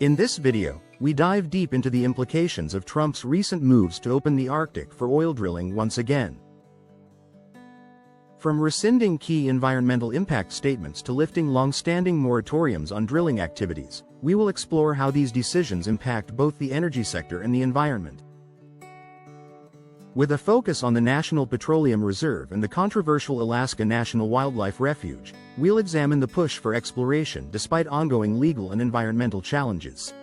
In this video, we dive deep into the implications of Trump's recent moves to open the Arctic for oil drilling once again. From rescinding key environmental impact statements to lifting long-standing moratoriums on drilling activities, we will explore how these decisions impact both the energy sector and the environment. With a focus on the National Petroleum Reserve and the controversial Alaska National Wildlife Refuge, we'll examine the push for exploration despite ongoing legal and environmental challenges.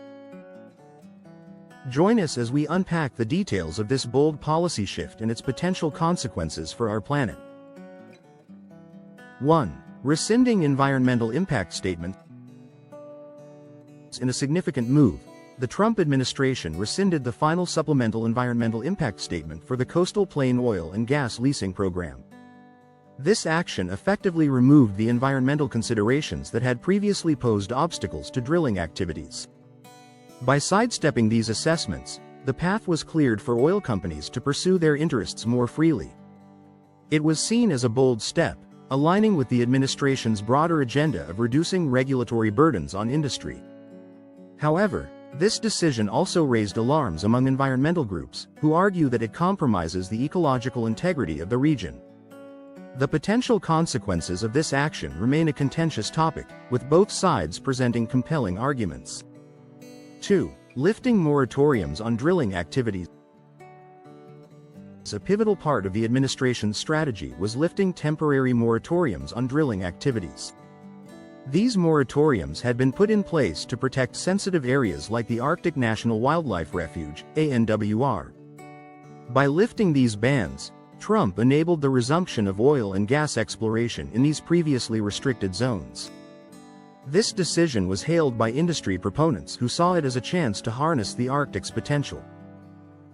Join us as we unpack the details of this bold policy shift and its potential consequences for our planet. 1. Rescinding environmental impact statement. In a significant move, the Trump administration rescinded the final supplemental environmental impact statement for the Coastal Plain oil and gas leasing program. This action effectively removed the environmental considerations that had previously posed obstacles to drilling activities. By sidestepping these assessments, the path was cleared for oil companies to pursue their interests more freely. It was seen as a bold step, aligning with the administration's broader agenda of reducing regulatory burdens on industry. However, this decision also raised alarms among environmental groups, who argue that it compromises the ecological integrity of the region. The potential consequences of this action remain a contentious topic, with both sides presenting compelling arguments. 2. Lifting moratoriums on drilling activities. A pivotal part of the administration's strategy was lifting temporary moratoriums on drilling activities. These moratoriums had been put in place to protect sensitive areas like the Arctic National Wildlife Refuge, ANWR. By lifting these bans, Trump enabled the resumption of oil and gas exploration in these previously restricted zones. This decision was hailed by industry proponents who saw it as a chance to harness the Arctic's potential.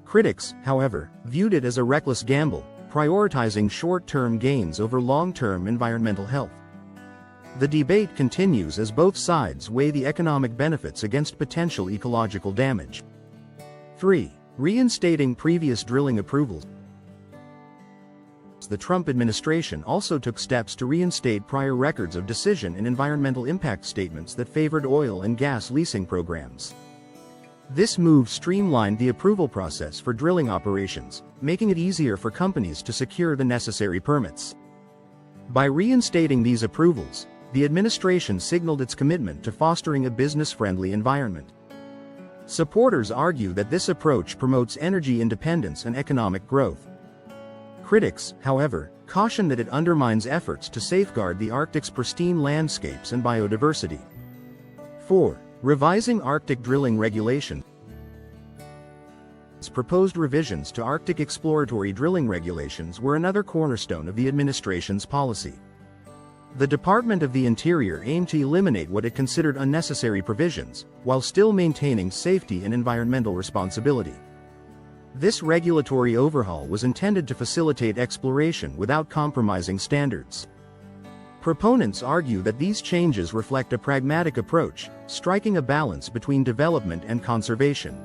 Critics, however, viewed it as a reckless gamble, prioritizing short-term gains over long-term environmental health. The debate continues as both sides weigh the economic benefits against potential ecological damage. 3. Reinstating previous drilling approvals. The Trump administration also took steps to reinstate prior records of decision and environmental impact statements that favored oil and gas leasing programs. This move streamlined the approval process for drilling operations, making it easier for companies to secure the necessary permits. By reinstating these approvals, the administration signaled its commitment to fostering a business-friendly environment. Supporters argue that this approach promotes energy independence and economic growth. Critics, however, caution that it undermines efforts to safeguard the Arctic's pristine landscapes and biodiversity. 4. Revising Arctic drilling regulations. Proposed revisions to Arctic exploratory drilling regulations were another cornerstone of the administration's policy. The Department of the Interior aimed to eliminate what it considered unnecessary provisions, while still maintaining safety and environmental responsibility. This regulatory overhaul was intended to facilitate exploration without compromising standards. Proponents argue that these changes reflect a pragmatic approach, striking a balance between development and conservation.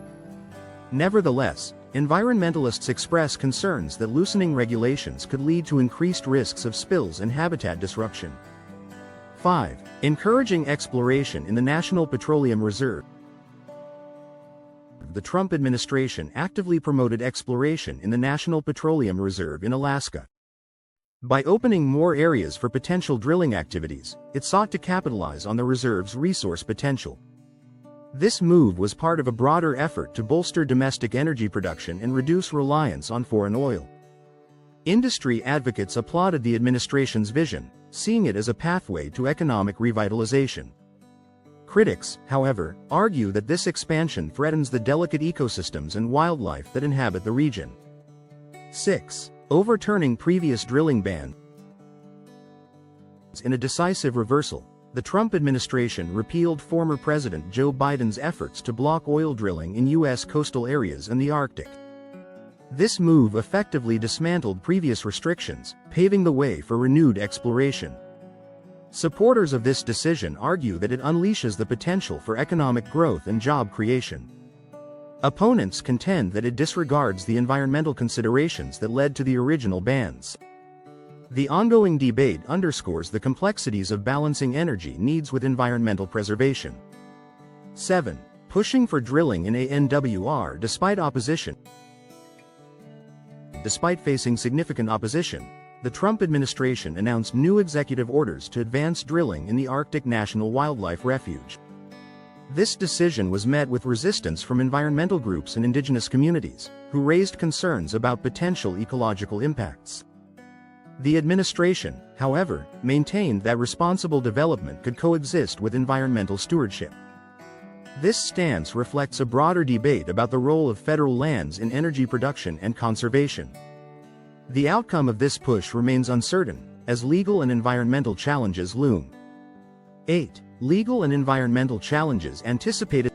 Nevertheless, environmentalists express concerns that loosening regulations could lead to increased risks of spills and habitat disruption. 5. Encouraging exploration in the National Petroleum Reserve. The Trump administration actively promoted exploration in the National Petroleum Reserve in Alaska. By opening more areas for potential drilling activities, it sought to capitalize on the reserve's resource potential. This move was part of a broader effort to bolster domestic energy production and reduce reliance on foreign oil. Industry advocates applauded the administration's vision, seeing it as a pathway to economic revitalization. Critics, however, argue that this expansion threatens the delicate ecosystems and wildlife that inhabit the region. 6. Overturning previous drilling ban. In a decisive reversal, the Trump administration repealed former President Joe Biden's efforts to block oil drilling in U.S. coastal areas and the Arctic. This move effectively dismantled previous restrictions, paving the way for renewed exploration. Supporters of this decision argue that it unleashes the potential for economic growth and job creation. Opponents contend that it disregards the environmental considerations that led to the original bans. The ongoing debate underscores the complexities of balancing energy needs with environmental preservation. 7. pushing for drilling in ANWR despite opposition. Despite facing significant opposition, the Trump administration announced new executive orders to advance drilling in the Arctic National Wildlife Refuge. This decision was met with resistance from environmental groups and indigenous communities, who raised concerns about potential ecological impacts. The administration, however, maintained that responsible development could coexist with environmental stewardship. This stance reflects a broader debate about the role of federal lands in energy production and conservation. The outcome of this push remains uncertain, as legal and environmental challenges loom. 8. Legal and environmental challenges anticipated.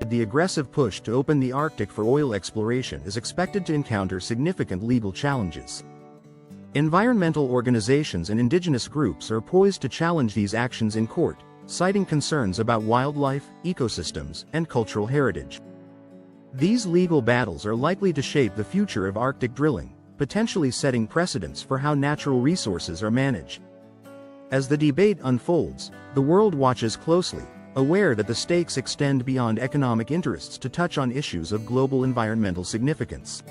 The aggressive push to open the Arctic for oil exploration is expected to encounter significant legal challenges. Environmental organizations and indigenous groups are poised to challenge these actions in court, citing concerns about wildlife, ecosystems, and cultural heritage. These legal battles are likely to shape the future of Arctic drilling, potentially setting precedents for how natural resources are managed. As the debate unfolds, the world watches closely, aware that the stakes extend beyond economic interests to touch on issues of global environmental significance.